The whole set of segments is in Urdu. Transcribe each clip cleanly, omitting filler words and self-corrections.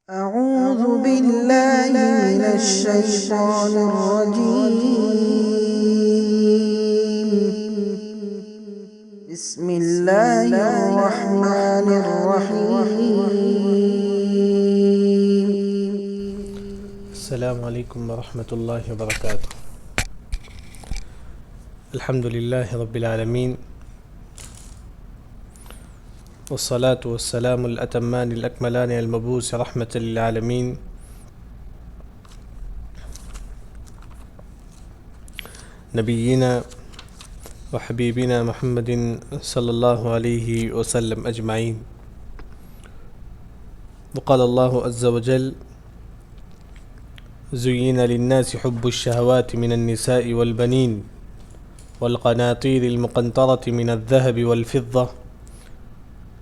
أعوذ بالله من الشيطان الرجيم بسم الله الرحمن الرحيم السلام علیکم ورحمۃ اللہ وبرکاتہ۔ الحمد للہ رب العالمین، والصلاة والسلام الأتمان الأكملان المبعوث رحمة للعالمین نبینا وحبیبنا محمد صلی اللہ علیہ وسلم اجمعین۔ وقال اللہ عز وجل: زين للناس حب الشهوات من النساء والبنين والقناطير المقنطرة من الذهب والفضة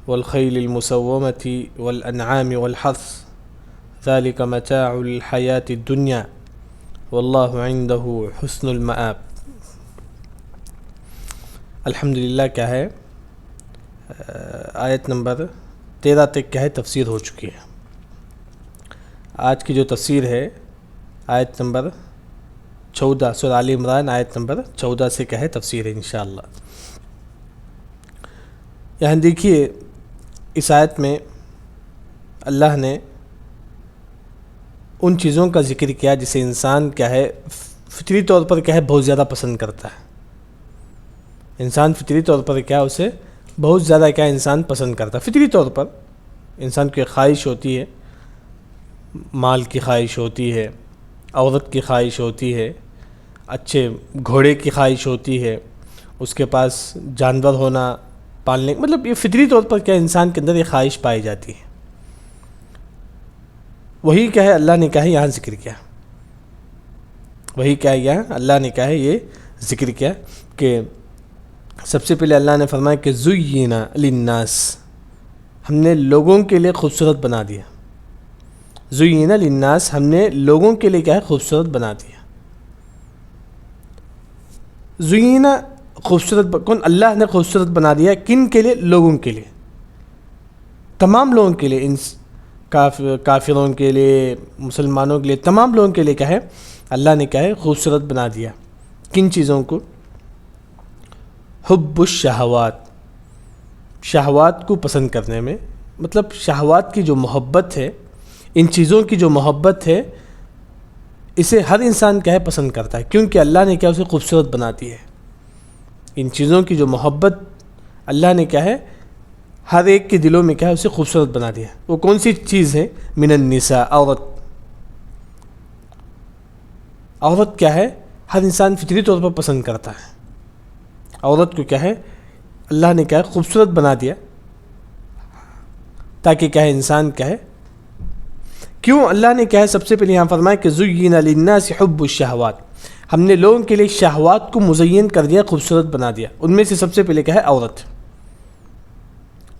والخيل المسومة والأنعام والحرث ذلك متاع الحياة الدنيا والله عنده حسن المآب۔ الحمدللہ کیا ہے، آیت نمبر 13 تک کیا ہے تفسیر ہو چکی ہے۔ آج کی جو تفسیر ہے آیت نمبر 14 سورہ آل عمران آیت نمبر 14 سے کیا ہے تفسیر ہے انشاءاللہ۔ یہاں دیکھیے، اس آیت میں اللہ نے ان چیزوں کا ذکر کیا جسے انسان کیا ہے فطری طور پر کیا ہے بہت زیادہ پسند کرتا ہے۔ انسان فطری طور پر کیا اسے بہت زیادہ کیا انسان پسند کرتا ہے۔ فطری طور پر انسان کی خواہش ہوتی ہے، مال کی خواہش ہوتی ہے، عورت کی خواہش ہوتی ہے، اچھے گھوڑے کی خواہش ہوتی ہے، اس کے پاس جانور ہونا پالنے، مطلب یہ فطری طور پر کیا انسان کے اندر یہ خواہش پائی جاتی ہے۔ وہی کیا ہے اللہ نے کیا ہے یہاں ذکر کیا، وہی کیا ہے یہاں اللہ نے کیا ہے یہ ذکر کیا کہ سب سے پہلے اللہ نے فرمایا کہ زینا للناس، ہم نے لوگوں کے لیے خوبصورت بنا دیا۔ زینا للناس، ہم نے لوگوں کے لیے کیا ہے خوبصورت بنا دیا۔ زینا خوبصورت کون؟ اللہ نے خوبصورت بنا دیا۔ کن کے لیے؟ لوگوں کے لیے، تمام لوگوں کے لیے، کافروں کے لیے، مسلمانوں کے لیے، تمام لوگوں کے لیے کیا ہے اللہ نے کیا ہے خوبصورت بنا دیا۔ کن چیزوں کو؟ حب الشہوات، شہوات کو پسند کرنے میں، مطلب شہوات کی جو محبت ہے، ان چیزوں کی جو محبت ہے، اسے ہر انسان کیا ہے پسند کرتا ہے، کیونکہ اللہ نے کیا اسے خوبصورت بنا دی ہے۔ ان چیزوں کی جو محبت اللہ نے کیا ہے ہر ایک کے دلوں میں کیا ہے اسے خوبصورت بنا دیا۔ وہ کون سی چیز ہے؟ من النساء، عورت۔ عورت کیا ہے ہر انسان فطری طور پر پسند کرتا ہے۔ عورت کو کیا ہے اللہ نے کیا ہے خوبصورت بنا دیا، تاکہ کیا ہے انسان کیا ہے، کیوں اللہ نے کیا ہے سب سے پہلے یہاں فرمایا کہ زین للناس حب الشہوات، ہم نے لوگوں کے لیے شہوات کو مزین کر دیا، خوبصورت بنا دیا۔ ان میں سے سب سے پہلے کیا ہے عورت،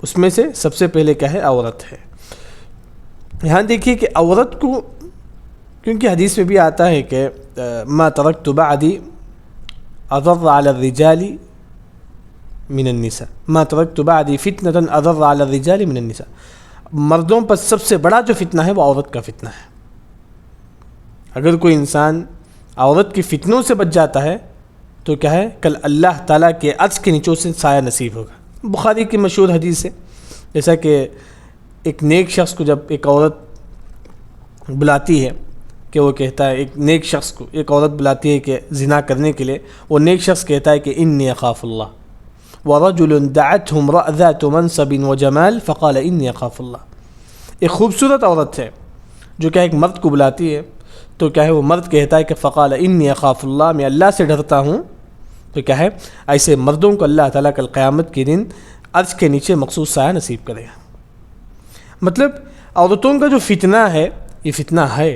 اس میں سے سب سے پہلے کیا ہے عورت ہے۔ یہاں دیکھیے کہ عورت کو، کیونکہ حدیث میں بھی آتا ہے کہ ما ترکت بعدی اضر علی الرجال من النساء، ما ترکت بعدی فتنة اضر علی الرجال من النساء، مردوں پر سب سے بڑا جو فتنہ ہے وہ عورت کا فتنہ ہے۔ اگر کوئی انسان عورت کی فتنوں سے بچ جاتا ہے تو کیا ہے کل اللہ تعالیٰ کے عرش کے نیچوں سے سایہ نصیب ہوگا۔ بخاری کی مشہور حدیث ہے، جیسا کہ ایک نیک شخص کو جب ایک عورت بلاتی ہے کہ وہ کہتا ہے، ایک نیک شخص کو ایک عورت بلاتی ہے کہ زنا کرنے کے لیے، وہ نیک شخص کہتا ہے کہ انی اخاف اللہ، ورجل دعته امرأة ذات منصب وجمال فقال انی اخاف اللہ۔ ایک خوبصورت عورت ہے جو کیا ایک مرد کو بلاتی ہے، تو کیا ہے وہ مرد کہتا ہے کہ فقال انی اخاف اللہ، میں اللہ سے ڈرتا ہوں۔ تو کیا ہے ایسے مردوں کو اللہ تعالیٰ کل قیامت کے دن عرش کے نیچے مخصوص سایہ نصیب کرے گا۔ مطلب عورتوں کا جو فتنہ ہے یہ فتنہ ہے،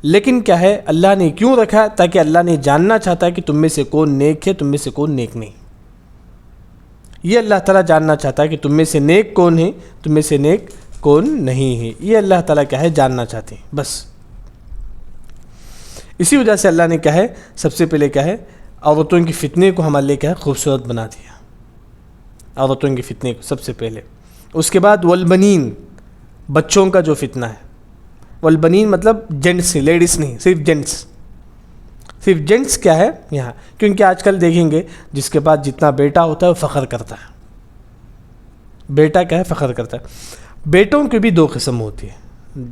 لیکن کیا ہے اللہ نے کیوں رکھا؟ تاکہ اللہ نے جاننا چاہتا ہے کہ تم میں سے کون نیک ہے، تم میں سے کون نیک نہیں۔ یہ اللہ تعالیٰ جاننا چاہتا ہے کہ تم میں سے نیک کون ہے، تم میں سے نیک کون نہیں ہے، یہ اللہ تعالیٰ کیا ہے جاننا چاہتے ہیں بس۔ اسی وجہ سے اللہ نے کیا ہے سب سے پہلے کیا ہے عورتوں کی فتنے کو ہمارے لیے کیا ہے خوبصورت بنا دیا، عورتوں کی فتنے کو سب سے پہلے۔ اس کے بعد والبنین، بچوں کا جو فتنہ ہے، والبنین مطلب جینٹس نہیں، لیڈیز نہیں، صرف جینٹس. صرف جینٹس کیا ہے یہاں، کیونکہ آج کل دیکھیں گے جس کے پاس جتنا بیٹا ہوتا ہے وہ فخر کرتا ہے. بیٹا کیا ہے، فخر کرتا ہے. بیٹوں کی بھی دو قسم ہوتی ہے.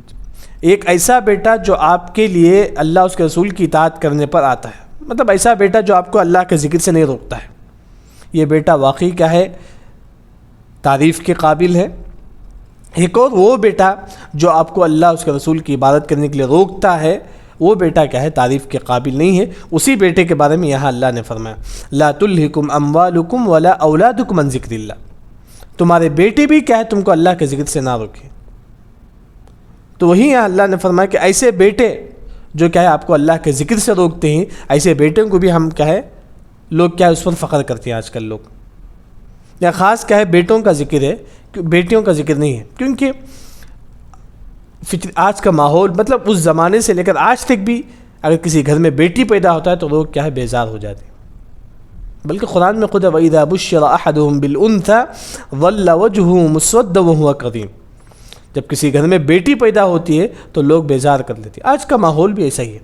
ایک ایسا بیٹا جو آپ کے لیے اللہ اس کے رسول کی اطاعت کرنے پر آتا ہے، مطلب ایسا بیٹا جو آپ کو اللہ کے ذکر سے نہیں روکتا ہے. یہ بیٹا واقعی کیا ہے، تعریف کے قابل ہے. ایک اور وہ بیٹا جو آپ کو اللہ اس کے رسول کی عبادت کرنے کے لیے روکتا ہے، وہ بیٹا کیا ہے، تعریف کے قابل نہیں ہے. اسی بیٹے کے بارے میں یہاں اللہ نے فرمایا لا تلہکم اموالکم ولا اولادکم عن ذکر اللہ. تمہارے بیٹے بھی کیا ہے تم کو اللہ کے ذکر سے نہ روکیں. تو وہی یہاں اللہ نے فرمایا کہ ایسے بیٹے جو کیا ہے آپ کو اللہ کے ذکر سے روکتے ہیں، ایسے بیٹوں کو بھی ہم کیا ہے لوگ کیا ہے اس پر فخر کرتے ہیں آج کل لوگ. یا خاص کیا ہے بیٹوں کا ذکر ہے، بیٹیوں کا ذکر نہیں ہے. کیونکہ آج کا ماحول مطلب اس زمانے سے لے کر آج تک بھی اگر کسی گھر میں بیٹی پیدا ہوتا ہے تو لوگ کیا ہے بیزار ہو جاتے ہیں. بلکہ قرآن میں خود وَإِذَا بُشِّرَ أَحَدُهُم بِالْأُنثَىٰ ظَلَّ وَجْهُهُ مُسْوَدًّا وَهُوَ كَظِيمٌ. جب کسی گھر میں بیٹی پیدا ہوتی ہے تو لوگ بیزار کر لیتے ہیں. آج کا ماحول بھی ایسا ہی ہے.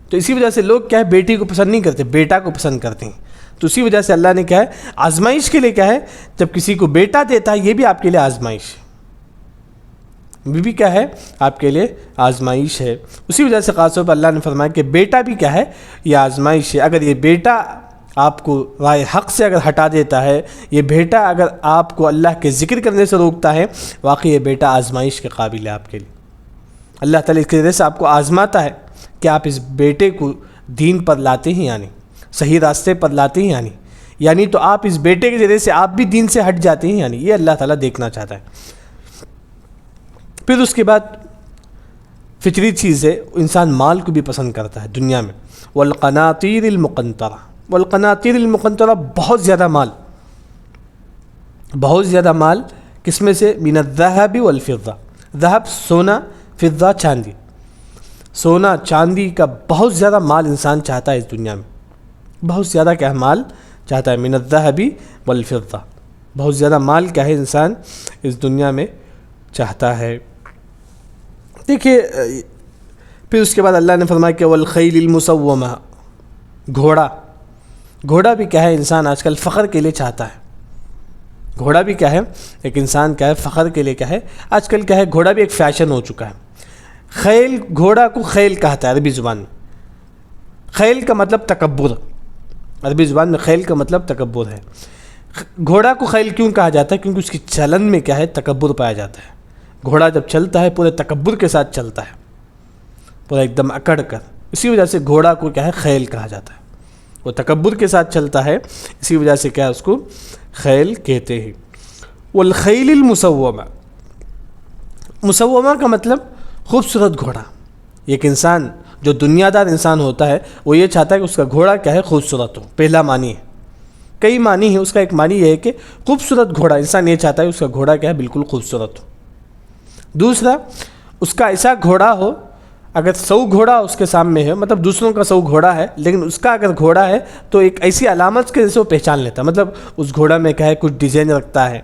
تو اسی وجہ سے لوگ کیا ہے بیٹی کو پسند نہیں کرتے، بیٹا کو پسند کرتے ہیں. تو اسی وجہ سے اللہ نے کیا ہے آزمائش کے لیے کیا ہے جب کسی کو بیٹا دیتا ہے یہ بھی آپ کے لیے آزمائش ہے. بھی کیا ہے آپ کے لیے آزمائش ہے. اسی وجہ سے خاص طور پر اللہ نے فرمایا کہ بیٹا بھی کیا ہے یہ آزمائش ہے. اگر یہ بیٹا آپ کو رائے حق سے اگر ہٹا دیتا ہے، یہ بیٹا اگر آپ کو اللہ کے ذکر کرنے سے روکتا ہے، واقعی یہ بیٹا آزمائش کے قابل ہے آپ کے لیے. اللہ تعالیٰ اس کے ذریعے سے آپ کو آزماتا ہے کہ آپ اس بیٹے کو دین پر لاتے ہیں یعنی صحیح راستے پر لاتے ہیں یعنی تو آپ اس بیٹے کے ذریعے سے آپ بھی دین سے ہٹ جاتے ہیں یعنی یہ اللہ تعالیٰ دیکھنا چاہتا ہے. پھر اس کے بعد فطری چیز ہے، انسان مال کو بھی پسند کرتا ہے دنیا میں. والقناطیر المقنطرہ، والقناطیر المقنطرہ بہت زیادہ مال کس میں سے؟ من الذهب والفضہ. ذهب سونا، فضہ چاندی. سونا چاندی کا بہت زیادہ مال انسان چاہتا ہے اس دنیا میں. بہت زیادہ کیا مال چاہتا ہے. من الذهب والفضہ، بہت زیادہ مال کیا ہے انسان اس دنیا میں چاہتا ہے. دیکھیے پھر اس کے بعد اللہ نے فرمایا کہ والخیل المسومہ، گھوڑا بھی کیا ہے انسان آج کل فخر کے لیے چاہتا ہے. گھوڑا بھی کیا ہے ایک انسان کیا ہے فخر کے لیے کیا ہے آج کل کیا ہے گھوڑا بھی ایک فیشن ہو چکا ہے. خیل، گھوڑا کو خیل کہتا ہے عربی زبان میں. خیل کا مطلب تکبر، عربی زبان میں خیل کا مطلب تکبر ہے. گھوڑا کو خیل کیوں کہا جاتا ہے؟ کیونکہ اس کی چلن میں کیا ہے تکبر پایا جاتا ہے. گھوڑا جب چلتا ہے پورے تکبر کے ساتھ چلتا ہے، پورا ایک دم اکڑ کر. اسی وجہ سے گھوڑا کو کیا ہے خیل کہا جاتا ہے. وہ تکبر کے ساتھ چلتا ہے، اسی وجہ سے کیا اس کو خیل کہتے ہیں. والخیل المسومہ، مسومہ کا مطلب خوبصورت گھوڑا. ایک انسان جو دنیا دار انسان ہوتا ہے وہ یہ چاہتا ہے کہ اس کا گھوڑا کیا ہے خوبصورت ہو. پہلا معنی ہے، کئی معنی ہیں. اس کا ایک معنی یہ ہے کہ خوبصورت گھوڑا، انسان یہ چاہتا ہے اس کا گھوڑا کیا ہے بالکل خوبصورت ہو. دوسرا اس کا ایسا گھوڑا ہو، اگر 100 گھوڑا اس کے سامنے ہے، مطلب دوسروں کا 100 گھوڑا ہے لیکن اس کا اگر گھوڑا ہے تو ایک ایسی علامت کے جیسے وہ پہچان لیتا ہے. مطلب اس گھوڑا میں کیا ہے کچھ ڈیزائن رکھتا ہے،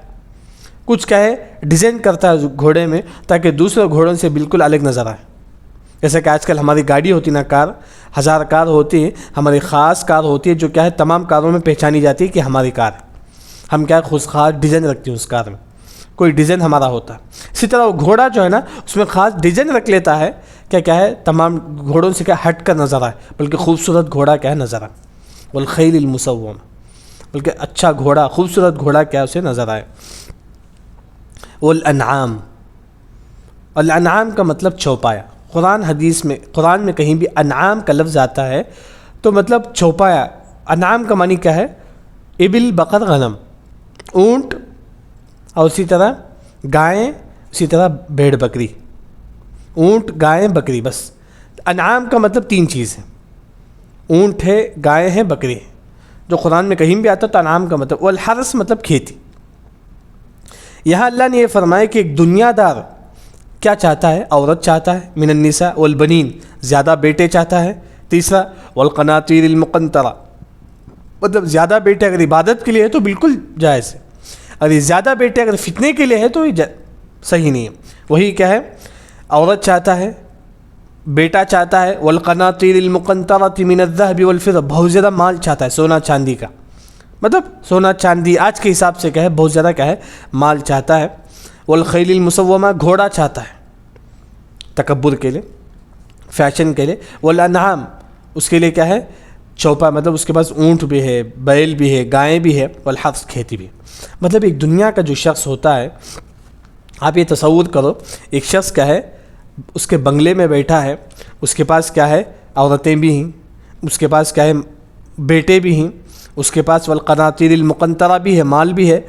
کچھ کیا ہے ڈیزائن کرتا ہے اس گھوڑے میں تاکہ دوسرے گھوڑوں سے بالکل الگ نظر آئے. جیسے کہ آج کل ہماری گاڑی ہوتی نا کار، 1000 کار ہوتی ہے، ہماری خاص کار ہوتی ہے جو کیا ہے تمام کاروں میں پہچانی جاتی ہے کہ ہماری کار ہے. ہم کیا ہے خاص ڈیزائن رکھتے ہیں اس کار میں، کوئی ڈیزائن ہمارا ہوتا ہے. اسی طرح وہ گھوڑا جو ہے نا اس میں خاص ڈیزائن رکھ لیتا ہے کیا ہے تمام گھوڑوں سے کیا ہٹ کر نظر آئے، بلکہ خوبصورت گھوڑا کیا ہے نظر آئے. والخیل المسومہ، بلکہ اچھا گھوڑا، خوبصورت گھوڑا کیا اسے نظر آئے. والانعام، الانعام کا مطلب چوپایا. حدیث میں قرآن میں کہیں بھی انعام کا لفظ آتا ہے تو مطلب چوپایا. انعام کا معنی کیا ہے؟ ابل، بقر، غنم، اونٹ اور اسی طرح گائیں، اسی طرح بھیڑ بکری. اونٹ، گائیں، بکری، بس. انعام کا مطلب 3 چیز ہے، اونٹ ہے، گائیں ہیں، بکری ہے. جو قرآن میں کہیں بھی آتا تو انعام کا مطلب. والحرث مطلب کھیتی. یہاں اللہ نے یہ فرمایا کہ ایک دنیا دار کیا چاہتا ہے؟ عورت چاہتا ہے، من النساء والبنین، زیادہ بیٹے چاہتا ہے. تیسرا والقناطیر المقنطرہ، مطلب زیادہ بیٹے اگر عبادت کے لیے ہے تو بالکل جائز ہے، اور یہ زیادہ بیٹے اگر فتنے کے لیے ہے تو یہ صحیح نہیں ہے. وہی کیا ہے عورت چاہتا ہے، بیٹا چاہتا ہے، والقناطیر المقنطرۃ من الذهب والفضہ، بہت زیادہ مال چاہتا ہے، سونا چاندی کا، مطلب سونا چاندی آج کے حساب سے کیا ہے، بہت زیادہ کیا ہے، مال چاہتا ہے، والخیل المسومہ، گھوڑا چاہتا ہے تکبر کے لیے، فیشن کے لیے، والانعام، اس کے لیے کیا ہے، چوپا، مطلب اس کے پاس اونٹ بھی ہے، بیل بھی ہے، گائیں بھی ہے، والحرث، کھیتی بھی. مطلب ایک دنیا کا جو شخص ہوتا ہے، آپ یہ تصور کرو، ایک شخص کیا ہے، اس کے بنگلے میں بیٹھا ہے، اس کے پاس کیا ہے، عورتیں بھی ہیں، اس کے پاس کیا ہے، بیٹے بھی ہیں، اس کے پاس والقناطیر المقنطرہ بھی ہے، مال بھی ہے،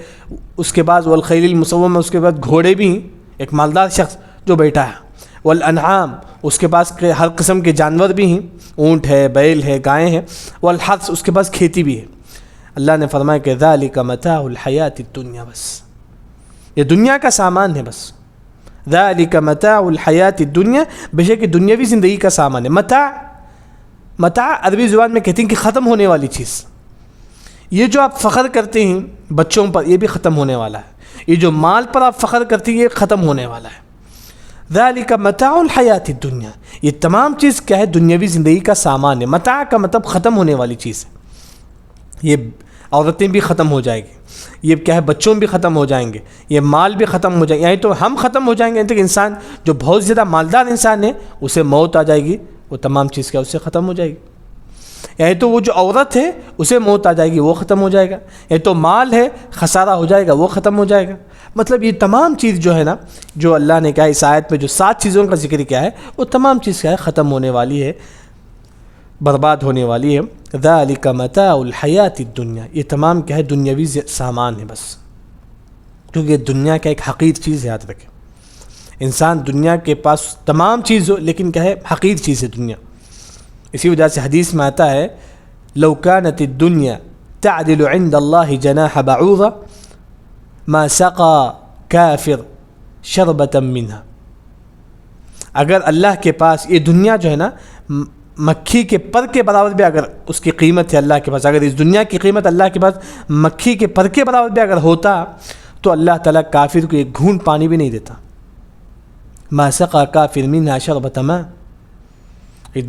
اس کے پاس والخیل المسومہ، اس کے پاس گھوڑے بھی ہیں، ایک مالدار شخص جو بیٹھا ہے، والانعام، اس کے پاس ہر قسم کے جانور بھی ہیں، اونٹ ہے، بیل ہے، گائیں ہیں، والحرث، اس کے پاس کھیتی بھی ہے. اللہ نے فرمایا کہ ذالک متاع الحیات الدنیا، بس یہ دنیا کا سامان ہے، بس ذالک متاع الحیات الدنیا، بے شک دنیاوی زندگی کا سامان ہے. متاع عربی زبان میں کہتے ہیں کہ ختم ہونے والی چیز. یہ جو آپ فخر کرتے ہیں بچوں پر، یہ بھی ختم ہونے والا ہے. یہ جو مال پر آپ فخر کرتے ہیں، یہ ختم ہونے والا ہے. ذالک متاع الحیات الدنیا، یہ تمام چیز کیا ہے، دنیاوی زندگی کا سامان ہے. متاع کا مطلب ختم ہونے والی چیز ہے. یہ عورتیں بھی ختم ہو جائیں گی، یہ کیا ہے، بچوں بھی ختم ہو جائیں گے، یہ مال بھی ختم ہو جائیں گے، یعنی تو ہم ختم ہو جائیں گے. یعنی انسان جو بہت زیادہ مالدار انسان ہے، اسے موت آ جائے گی، وہ تمام چیز کیا اس سے ختم ہو جائے گی. یعنی تو وہ جو عورت ہے اسے موت آ جائے گی، وہ ختم ہو جائے گا. یعنی تو مال ہے، خسارہ ہو جائے گا، وہ ختم ہو جائے گا. مطلب یہ تمام چیز جو ہے نا، جو اللہ نے کہا اس آیت میں جو 7 چیزوں کا ذکر کیا ہے، وہ تمام چیز کیا ہے، ختم ہونے والی ہے، برباد ہونے والی ہے. ذالک متاع الحیات الدنیا، یہ تمام کیا ہے، دنیاوی سامان ہے بس. کیونکہ دنیا کا ایک حقیر چیز ہے، یاد رکھیں. انسان دنیا کے پاس تمام چیز ہو، لیکن کیا ہے، حقیر چیز ہے دنیا. اسی وجہ سے حدیث میں آتا ہے لو كانت الدنيا تعدل عند الله جناح بعوضة ما سقى كافر شربة منها. اگر اللہ کے پاس یہ دنیا جو ہے نا، مکھی کے پر کے برابر بھی اگر اس کی قیمت ہے اللہ کے پاس، اگر اس دنیا کی قیمت اللہ کے پاس مکھی کے پر کے برابر بھی اگر ہوتا، تو اللہ تعالیٰ کافر کو ایک گھونٹ پانی بھی نہیں دیتا. ما سقى كافر منها شربة ماء.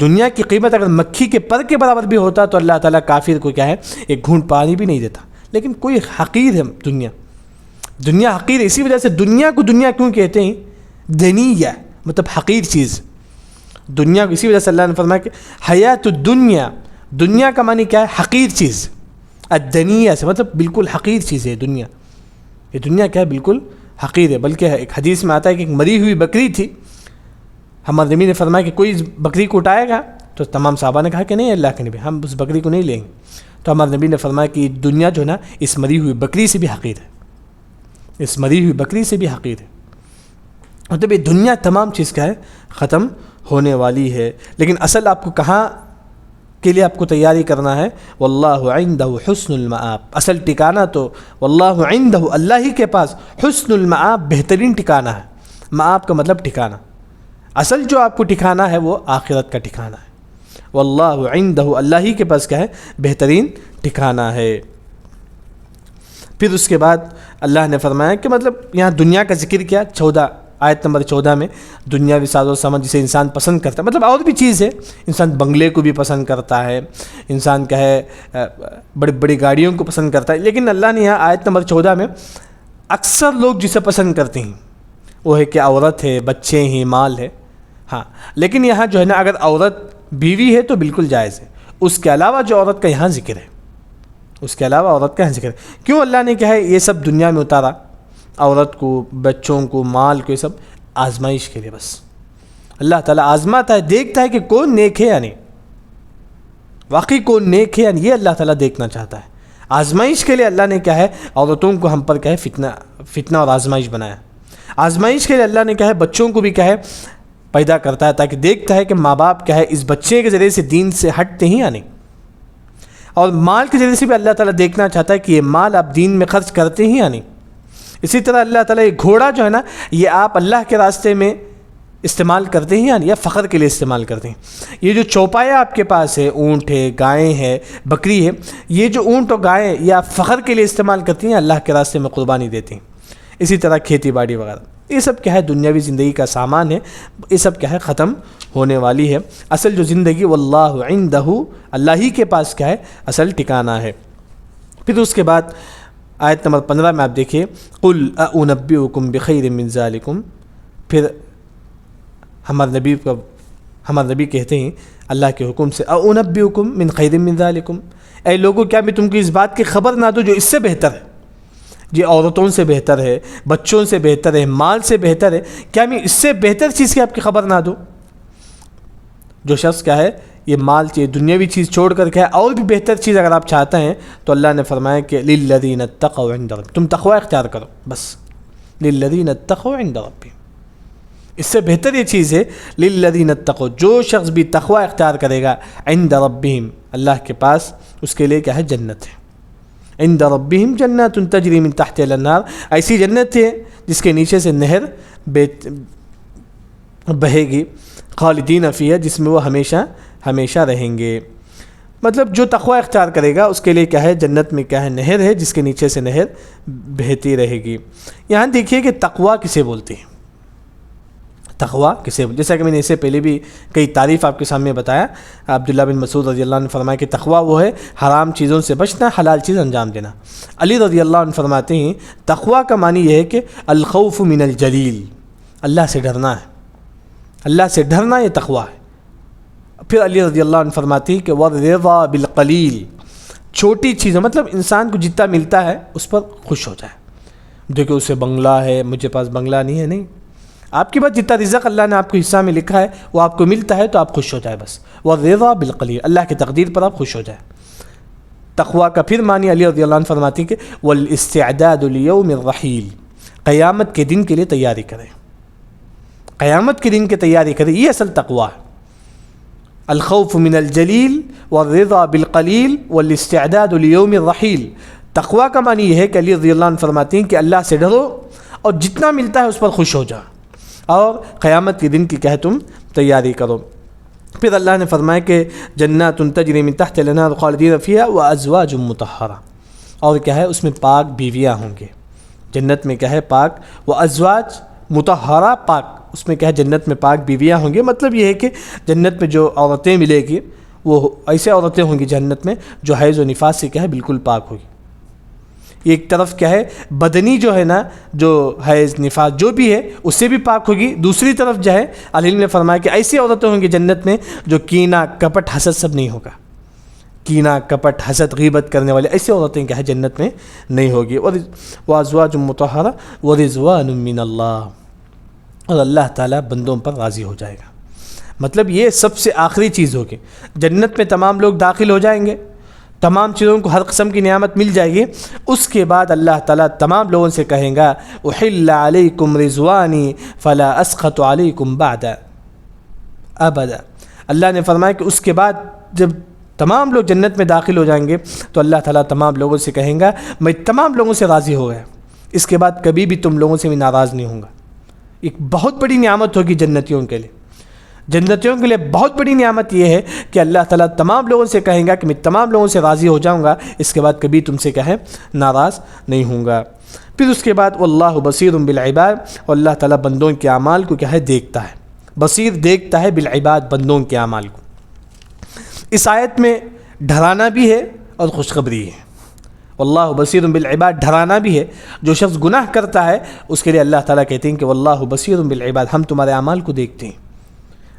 دنیا کی قیمت اگر مکھی کے پر کے برابر بھی ہوتا، تو اللہ تعالیٰ کافر کو کیا ہے، ایک گھونٹ پانی بھی نہیں دیتا. لیکن کوئی حقیر ہے دنیا. دنیا حقیر ہے. اسی وجہ سے دنیا کو دنیا کیوں کہتے ہیں، دنیہ، مطلب حقیر چیز. دنیا کو اسی وجہ سے اللہ نے فرمایا کہ حیات الدنیا، دنیا کا معنی کیا ہے، حقیر چیز. الدنیہ سے مطلب بالکل حقیر چیز ہے دنیا. یہ دنیا کیا ہے، بالکل حقیر ہے. بلکہ ایک حدیث میں آتا ہے کہ ایک مری ہوئی بکری تھی. ہمارے نبی نے فرمایا کہ کوئی اس بکری کو اٹھائے گا، تو تمام صحابہ نے کہا کہ نہیں اللہ کے نبی، ہم اس بکری کو نہیں لیں گے. تو ہمارے نبی نے فرمایا کہ دنیا جو ہے نا، اس مری ہوئی بکری سے بھی حقیر ہے، اس مری ہوئی بکری سے بھی حقیر ہے. مطلب یہ دنیا تمام چیز کا ہے، ختم ہونے والی ہے. لیکن اصل آپ کو کہاں کے لیے آپ کو تیاری کرنا ہے، واللہ عندہ حسن المآب. اصل ٹھکانہ تو واللہ عندہ، اللہ ہی کے پاس حسن المآب، بہترین ٹھکانہ ہے. مآب کا مطلب ٹھکانہ. اصل جو آپ کو ٹھکانہ ہے وہ آخرت کا ٹھکانہ ہے. واللہ عندہ، اللہ ہی کے پاس کیا ہے، بہترین ٹھکانہ ہے. پھر اس کے بعد اللہ نے فرمایا کہ مطلب یہاں دنیا کا ذکر کیا. آیت نمبر 14 میں دنیاوی ساز و سامان جسے انسان پسند کرتا ہے، مطلب اور بھی چیز ہے. انسان بنگلے کو بھی پسند کرتا ہے، انسان کیا ہے، بڑی بڑی گاڑیوں کو پسند کرتا ہے. لیکن اللہ نے یہاں آیت نمبر 14 میں اکثر لوگ جسے پسند کرتے ہیں وہ ہے کہ عورت ہے، بچے ہیں، مال ہے. ہاں، لیکن یہاں جو ہے نا، اگر عورت بیوی ہے تو بالکل جائز ہے. اس کے علاوہ جو عورت کا یہاں ذکر ہے، اس کے علاوہ عورت کا یہاں ذکر ہے. کیوں اللہ نے کہا ہے یہ سب دنیا میں اتارا، عورت کو، بچوں کو، مال کو، یہ سب آزمائش کے لیے. بس اللہ تعالیٰ آزماتا ہے، دیکھتا ہے کہ کون نیک ہے یا نہیں، واقعی کون نیک ہے یا نہیں، یہ اللہ تعالیٰ دیکھنا چاہتا ہے. آزمائش کے لیے اللہ نے کیا ہے، عورتوں کو ہم پر کیا ہے، فتنہ اور آزمائش بنایا. آزمائش کے لیے اللہ نے کیا ہے، بچوں کو بھی کیا ہے، پیدا کرتا ہے، تاکہ دیکھتا ہے کہ ماں باپ کیا ہے، اس بچے کے ذریعے سے دین سے ہٹتے ہیں یا نہیں. اور مال کے ذریعے سے بھی اللہ تعالیٰ دیکھنا چاہتا ہے کہ یہ مال آپ دین میں خرچ کرتے ہیں یا نہیں. اسی طرح اللہ تعالیٰ یہ گھوڑا جو ہے نا، یہ آپ اللہ کے راستے میں استعمال کرتے ہیں یا نہیں، یا فخر کے لیے استعمال کرتے ہیں. یہ جو چوپایا آپ کے پاس ہے، اونٹ ہے، گائیں ہے، بکری ہے، یہ جو اونٹ اور گائیں یہ آپ فخر کے لیے استعمال کرتی ہیں، اللہ کے راستے میں قربانی دیتی ہیں. اسی طرح کھیتی باڑی وغیرہ، یہ سب کیا ہے دنیاوی زندگی کا سامان ہے، یہ سب کیا ہے ختم ہونے والی ہے۔ اصل جو زندگی واللہ عندہ، اللہ ہی کے پاس کیا ہے اصل ٹھکانہ ہے۔ پھر اس کے بعد آیت نمبر 15 میں آپ دیکھیے قل اؤنبئکم بخیر من ذالکم، پھر ہمارے نبی کہتے ہیں اللہ کے حکم سے اؤنبئکم من خیر من ذالکم، اے لوگوں کیا میں تم کو اس بات کی خبر نہ دوں جو اس سے بہتر ہے، یہ عورتوں سے بہتر ہے، بچوں سے بہتر ہے، مال سے بہتر ہے، کیا میں اس سے بہتر چیز کی آپ کی خبر نہ دوں؟ جو شخص کیا ہے یہ مال چاہیے دنیاوی چیز چھوڑ کر کیا ہے اور بھی بہتر چیز اگر آپ چاہتے ہیں تو اللہ نے فرمایا کہ للذین اتقوا عند ربہم، تم تقوی اختیار کرو بس، للذین اتقوا عند ربہم، اس سے بہتر یہ چیز ہے للذین اتقوا، جو شخص بھی تقوی اختیار کرے گا عند ربہم اللہ کے پاس اس کے لیے کیا ہے جنت ہے، عند ربہم جنات تجری من تحتها الانہار، ایسی جنت ہے جس کے نیچے سے نہر بہے گی، خالدین فیہا، جس میں وہ ہمیشہ ہمیشہ رہیں گے۔ مطلب جو تقوی اختیار کرے گا اس کے لیے کیا ہے جنت میں کیا ہے نہر ہے جس کے نیچے سے نہر بہتی رہے گی۔ یہاں دیکھیے کہ تقوی کسے بولتے ہیں، تقوی کسے، جیسا کہ میں نے اس سے پہلے بھی کئی تعریف آپ کے سامنے بتایا، عبداللہ بن مسعود رضی اللہ عنہ فرمایا کہ تقوی وہ ہے حرام چیزوں سے بچنا، حلال چیز انجام دینا۔ علی رضی اللہ عنہ فرماتے ہیں تقوی کا معنی یہ ہے کہ الخوف من الجلیل، اللہ سے ڈرنا ہے، اللہ سے ڈرنا یہ تقوی ہے۔ پھر علی رضی اللہ عنہ فرماتے ہیں کہ والرضا بالقلیل، چھوٹی چیزیں مطلب انسان کو جتنا ملتا ہے اس پر خوش ہو جائے، دیکھو اسے بنگلہ ہے مجھے پاس بنگلہ نہیں ہے، نہیں، آپ کے پاس جتنا رزق اللہ نے آپ کو حصہ میں لکھا ہے وہ آپ کو ملتا ہے تو آپ خوش ہو جائے بس، والرضا بالقلیل، اللہ کی تقدیر پر آپ خوش ہو جائے۔ تقوی کا پھر معنی علی رضی اللہ عنہ فرماتے ہیں کہ والاستعداد لیوم الرحیل، قیامت کے دن کے لیے تیاری کریں، قیامت کے دن کی تیاری کریں، یہ اصل تقوی ہے۔ الخوف من الجلیل والرضا بالقلیل والاستعداد لیوم الرحیل، تقوی کا معنی یہ ہے کہ علی رضی اللہ عنہ فرماتے ہیں کہ اللہ سے ڈرو اور جتنا ملتا ہے اس پر خوش ہو جاؤ اور قیامت کے دن کی کیا ہے تم تیاری کرو۔ پھر اللہ نے فرمایا کہ جنات تجری من تحت الانہار خالدین فیہا وازواج مطہرہ، اور کیا ہے اس میں پاک بیویاں ہوں گے، جنت میں کیا ہے پاک، وازواج مطہرہ پاک، اس میں کیا ہے جنت میں پاک بیویاں ہوں گی۔ مطلب یہ ہے کہ جنت میں جو عورتیں ملے گی وہ ایسے عورتیں ہوں گی جنت میں جو حیض و نفاس سے کیا ہے بالکل پاک ہوگی۔ ایک طرف کیا ہے بدنی جو ہے نا جو حیض نفاس جو بھی ہے اس سے بھی پاک ہوگی، دوسری طرف جو ہے علم نے فرمایا کہ ایسی عورتیں ہوں گی جنت میں جو کینہ کپٹ حسد سب نہیں ہوگا، کینہ کپٹ حسد غیبت کرنے والے ایسی عورتیں کیا ہے جنت میں نہیں ہوگی۔ وازواج مطہرہ ورضوان من اللہ، اور اللہ تعالیٰ بندوں پر راضی ہو جائے گا۔ مطلب یہ سب سے آخری چیز ہوگی، جنت میں تمام لوگ داخل ہو جائیں گے، تمام چیزوں کو ہر قسم کی نعمت مل جائے گی، اس کے بعد اللہ تعالیٰ تمام لوگوں سے کہیں گا احل علیکم رضوانی فلا اسخط علیکم بعد ابدا۔ اللہ نے فرمایا کہ اس کے بعد جب تمام لوگ جنت میں داخل ہو جائیں گے تو اللہ تعالیٰ تمام لوگوں سے کہیں گا میں تمام لوگوں سے راضی ہو گیا، اس کے بعد کبھی بھی تم لوگوں سے بھی ناراض نہیں ہوں گا۔ ایک بہت بڑی نعمت ہوگی جنتیوں کے لیے، جنتیوں کے لیے بہت بڑی نعمت یہ ہے کہ اللہ تعالیٰ تمام لوگوں سے کہیں گا کہ میں تمام لوگوں سے راضی ہو جاؤں گا، اس کے بعد کبھی تم سے کیا ہے ناراض نہیں ہوں گا۔ پھر اس کے بعد واللہ بصیر بالعباد، اور اللہ تعالیٰ بندوں کے اعمال کو کیا ہے دیکھتا ہے، بصیر دیکھتا ہے بالعباد بندوں کے اعمال کو۔ اس آیت میں ڈرانا بھی ہے اور خوشخبری ہے، واللہ بصیر بالعباد ڈرانا بھی ہے، جو شخص گناہ کرتا ہے اس کے لیے اللہ تعالیٰ کہتے ہیں کہ واللہ بصیر بالعباد، ہم تمہارے اعمال کو دیکھتے ہیں،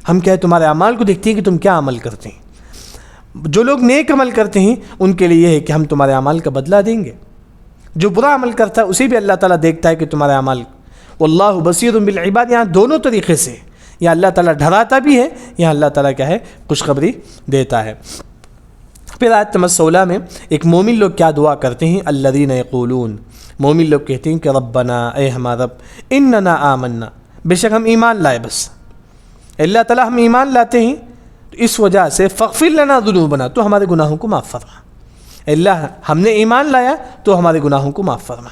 ہم کیا ہے تمہارے اعمال کو دیکھتے ہیں کہ تم کیا عمل کرتے ہیں۔ جو لوگ نیک عمل کرتے ہیں ان کے لیے یہ ہے کہ ہم تمہارے اعمال کا بدلہ دیں گے، جو برا عمل کرتا ہے اسے بھی اللہ تعالیٰ دیکھتا ہے کہ تمہارے اعمال۔ واللہ بصیر بالعباد، یہاں دونوں طریقے سے، یہاں اللہ تعالیٰ ڈراتا بھی ہے، یہاں اللہ تعالیٰ کیا ہے خوشخبری دیتا ہے۔ پھر آیت نمبر 16 میں ایک مومن لوگ کیا دعا کرتے ہیں، الذین یقولون، مومن لوگ کہتے ہیں کہ ربنا، اے ہمارا رب، اننا آمنا، بے شک ہم ایمان لائے، بس اللہ تعالیٰ ہم ایمان لاتے ہیں تو اس وجہ سے فاغفر لنا ذنوبنا، تو ہمارے گناہوں کو معاف فرما، اللہ ہم نے ایمان لایا تو ہمارے گناہوں کو معاف فرما۔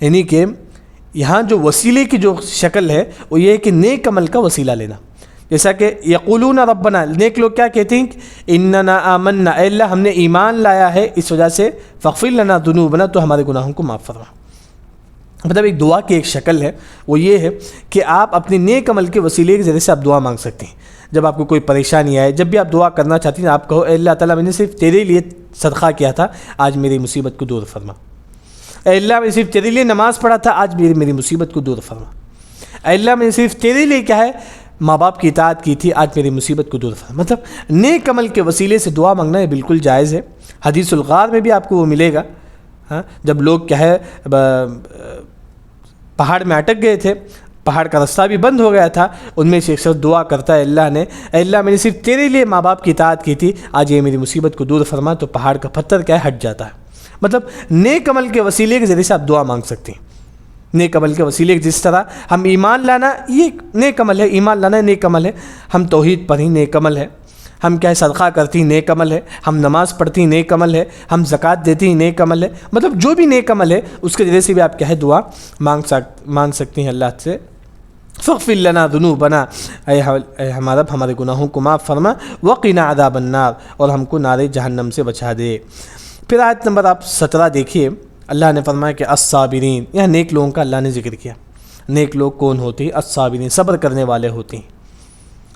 یعنی کہ یہاں جو وسیلے کی جو شکل ہے وہ یہ ہے کہ نیک عمل کا وسیلہ لینا، جیسا کہ یقولون ربنا، نیک لوگ کیا کہتے ہیں اننا آمنا، اے اللہ ہم نے ایمان لایا ہے اس وجہ سے فاغفر لنا ذنوبنا، تو ہمارے گناہوں کو معاف فرما۔ مطلب ایک دعا کی ایک شکل ہے، وہ یہ ہے کہ آپ اپنے نیک عمل کے وسیلے کے ذریعے سے آپ دعا مانگ سکتے ہیں۔ جب آپ کو کوئی پریشانی آئے، جب بھی آپ دعا کرنا چاہتی ہیں، آپ کہو اے اللہ تعالیٰ میں نے صرف تیرے لیے صدقہ کیا تھا، آج میری مصیبت کو دور فرما۔ اے اللہ میں نے صرف تیرے لیے نماز پڑھا تھا، آج میری مصیبت کو دور فرما۔ اے اللہ میں نے صرف تیرے لیے کیا ہے ماں باپ کی اطاعت کی تھی، آج میری مصیبت کو دور فرما۔ مطلب نیک عمل کے وسیلے سے دعا مانگنا یہ بالکل جائز ہے۔ حدیث الغار میں بھی آپ کو وہ ملے گا، ہاں، جب لوگ کیا ہے پہاڑ میں اٹک گئے تھے، پہاڑ کا رستہ بھی بند ہو گیا تھا، ان میں سے ایک شخص دعا کرتا ہے اے اللہ میں نے صرف تیرے لیے ماں باپ کی اطاعت کی تھی، آج یہ میری مصیبت کو دور فرما، تو پہاڑ کا پتھر کیا ہے ہٹ جاتا ہے۔ مطلب نیک عمل کے وسیلے کے ذریعے سے آپ دعا مانگ سکتے ہیں۔ نیک عمل کے وسیلے جس طرح ہم ایمان لانا یہ نیک عمل ہے، ایمان لانا نیک عمل ہے، ہم توحید پڑھی نیک عمل ہے، ہم کیا ہے صدقہ کرتی نیک عمل ہے، ہم نماز پڑھتی نیک عمل ہے، ہم زکوٰۃ دیتی نیک عمل ہے۔ مطلب جو بھی نیک عمل ہے اس کے ذریعے سے بھی آپ کیا ہے دعا مانگ سکتی ہیں اللہ سے۔ فاغفر لنا ذنوبنا، اے ہمارا رب ہمارے گناہوں کو معاف فرما، وقنا عذاب النار، اور ہم کو نار جہنم سے بچا دے۔ پھر آیت نمبر آپ 17 دیکھیے، اللہ نے فرمایا کہ الصابرین، یہاں نیک لوگوں کا اللہ نے ذکر کیا۔ نیک لوگ کون ہوتے ہیں؟ الصابرین، صبر کرنے والے ہوتے ہیں۔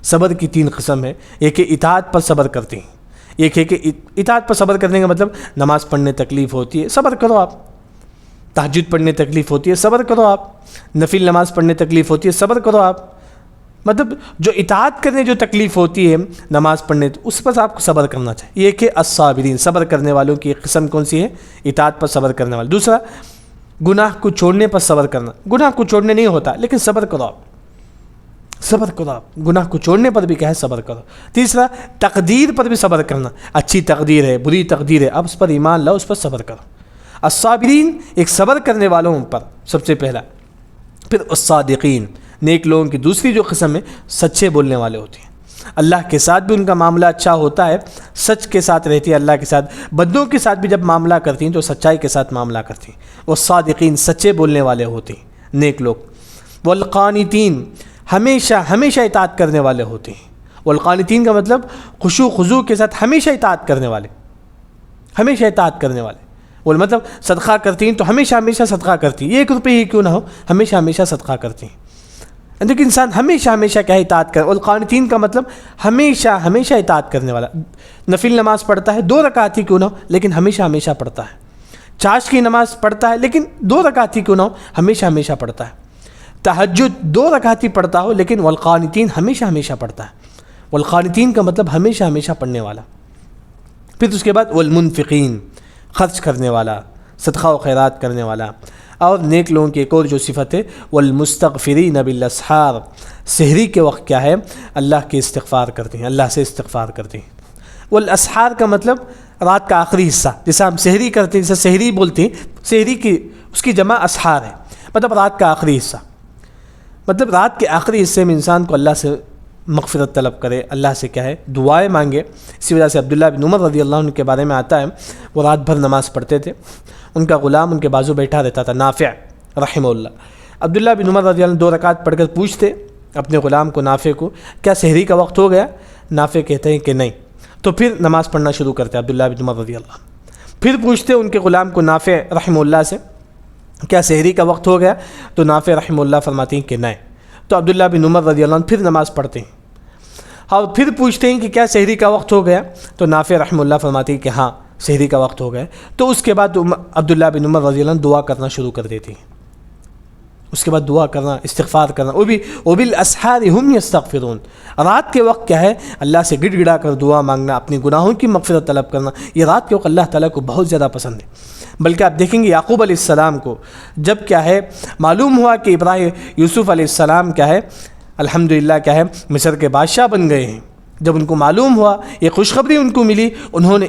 صبر کی 3 قسم ہے، ایک ہے اطاعت پر صبر کرتے ہیں، ایک ہے کہ اطاعت پر صبر کرنے کا مطلب نماز پڑھنے تکلیف ہوتی ہے، صبر کرو آپ، تہجد پڑھنے تکلیف ہوتی ہے، صبر کرو آپ، نفل نماز پڑھنے تکلیف ہوتی ہے، صبر کرو آپ۔ مطلب جو اطاعت کرنے جو تکلیف ہوتی ہے نماز پڑھنے، اس پر آپ کو صبر کرنا چاہیے۔ یہ کہ الصابرین، صبر کرنے والوں کی ایک قسم کون سی ہے؟ اطاعت پر صبر کرنے والے۔ دوسرا، گناہ کو چھوڑنے پر صبر کرنا، گناہ کو چھوڑنے نہیں ہوتا لیکن صبر کرو آپ، صبر کرو آپ، گناہ کو چھوڑنے پر بھی کیا ہے صبر کرو۔ تیسرا، تقدیر پر بھی صبر کرنا، اچھی تقدیر ہے بری تقدیر ہے، اب اس پر ایمان لاؤ، اس پر صبر کرو۔ الصابرین ایک صبر کرنے والوں پر سب سے پہلا۔ پھر الصادقین، نیک لوگوں کی دوسری جو قسم ہے سچے بولنے والے ہوتے ہیں، اللہ کے ساتھ بھی ان کا معاملہ اچھا ہوتا ہے، سچ کے ساتھ رہتی ہے اللہ کے ساتھ، بندوں کے ساتھ بھی جب معاملہ کرتی ہیں تو سچائی کے ساتھ معاملہ کرتی ہیں۔ وہ صادقین سچے بولنے والے ہوتے ہیں نیک لوگ۔ والقانتین، ہمیشہ اطاعت کرنے والے ہوتے ہیں۔ والقانتین کا مطلب خشوع خضوع کے ساتھ ہمیشہ اطاعت کرنے والے، ہمیشہ اطاعت کرنے والے۔ وہ مطلب صدقہ کرتی ہیں تو ہمیشہ صدقہ کرتی ہیں، 1 روپے ہی کیوں نہ ہو، ہمیشہ صدقہ کرتی ہیں۔ لیکن انسان ہمیشہ کیا اطاعت کر۔ والقانتین کا مطلب ہمیشہ اطاعت کرنے والا، نفل نماز پڑھتا ہے 2 رکعت ہی کیوں نہ ہو لیکن ہمیشہ پڑھتا ہے، چاشت کی نماز پڑھتا ہے لیکن 2 رکعت ہی کیوں نہ ہو ہمیشہ پڑھتا ہے، تہجد 2 رکعت ہی پڑھتا ہو لیکن والقانتین ہمیشہ پڑھتا ہے۔ والقانتین کا مطلب ہمیشہ پڑھنے والا۔ پھر اس کے بعد والمنفقین، خرچ کرنے والا، صدقہ و خیرات کرنے والا۔ اور نیک لوگوں کی ایک اور جو صفت ہے والمستغفرین بالاسحار، سحری کے وقت کیا ہے اللہ کے استغفار کرتے ہیں، اللہ سے استغفار کرتے ہیں۔ والاسحار کا مطلب رات کا آخری حصہ، جیسا ہم سحری کرتے ہیں، جیسے سحری بولتے ہیں، سحری کی اس کی جمع اسحار ہے، مطلب رات کا آخری حصہ۔ مطلب رات کے آخری حصے میں انسان کو اللہ سے مغفرت طلب کرے، اللہ سے کیا ہے دعائیں مانگے۔ اسی وجہ سے عبداللہ بن عمر رضی اللہ عنہ کے بارے میں آتا ہے، وہ رات بھر نماز پڑھتے تھے، ان کا غلام ان کے بازو بیٹھا رہتا تھا، نافع رحمہ اللہ۔ عبداللہ بن عمر رضی اللہ عنہ 2 رکعت پڑھ کر پوچھتے اپنے غلام کو، نافع کو، کیا سحری کا وقت ہو گیا؟ نافع کہتے ہیں کہ نہیں، تو پھر نماز پڑھنا شروع کرتے عبداللہ بن عمر رضی اللہ عنہ۔ پھر پوچھتے ان کے غلام کو نافع رحمہ اللہ سے، کیا سحری کا وقت ہو گیا؟ تو نافع رحمہ اللہ فرماتے ہیں کہ نہیں، تو عبداللہ بن عمر رضی اللہ عنہ پھر نماز پڑھتے ہیں، اور پھر پوچھتے ہیں کہ کیا سحری کا وقت ہو گیا؟ تو نافع رحمہ اللہ فرماتے ہیں کہ ہاں سحری کا وقت ہو گیا۔ تو اس کے بعد عبداللہ بن عمر رضی اللہ عنہ دعا کرنا شروع کر دیتے ہیں، اس کے بعد دعا کرنا، استغفار کرنا، وہ بھی وبالاسحار هم یستغفرون، رات کے وقت کیا ہے اللہ سے گڑ گڑا کر دعا مانگنا، اپنے گناہوں کی مغفرت طلب کرنا، یہ رات کے وقت اللہ تعالیٰ کو بہت زیادہ پسند ہے۔ بلکہ آپ دیکھیں گے یعقوب علیہ السلام کو جب کیا ہے معلوم ہوا کہ یوسف علیہ السلام کیا ہے الحمدللہ کیا ہے مصر کے بادشاہ بن گئے ہیں، جب ان کو معلوم ہوا، یہ خوشخبری ان کو ملی، انہوں نے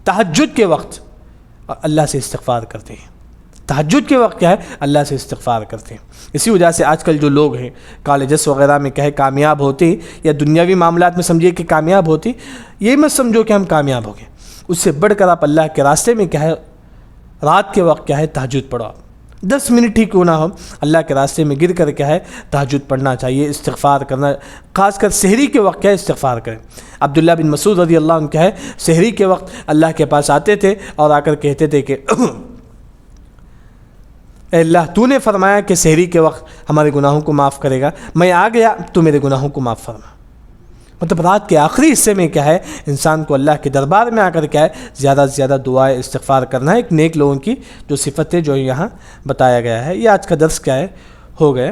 تہجد کے وقت اللہ سے استغفار کرتے ہیں، تہجد کے وقت کیا ہے اللہ سے استغفار کرتے ہیں۔ اسی وجہ سے آج کل جو لوگ ہیں کالجز وغیرہ میں کہے کامیاب ہوتے یا دنیاوی معاملات میں سمجھیے کہ کامیاب ہوتی، یہ مت سمجھو کہ ہم کامیاب ہو گئے، اس سے بڑھ کر آپ اللہ کے راستے میں کیا ہے رات کے وقت کیا ہے تہجد پڑھو، 10 منٹ ہی کیوں نہ ہو اللہ کے راستے میں گر کر کیا ہے تہجد پڑھنا چاہیے، استغفار کرنا، خاص کر سحری کے وقت کیا ہے استغفار کریں۔ عبداللہ بن مسعود رضی اللہ عنہ کیا ہے سحری کے وقت اللہ کے پاس آتے تھے اور آ کر کہتے تھے کہ اے اللہ تو نے فرمایا کہ سحری کے وقت ہمارے گناہوں کو معاف کرے گا، میں آ گیا تو میرے گناہوں کو معاف فرما۔ مطلب رات کے آخری حصے میں کیا ہے، انسان کو اللہ کے دربار میں آ کر کیا ہے، زیادہ سے زیادہ دعائے استغفار کرنا ہے۔ ایک نیک لوگوں کی جو صفت ہے جو یہاں بتایا گیا ہے۔ یہ آج کا درس کیا ہے، ہو گئے۔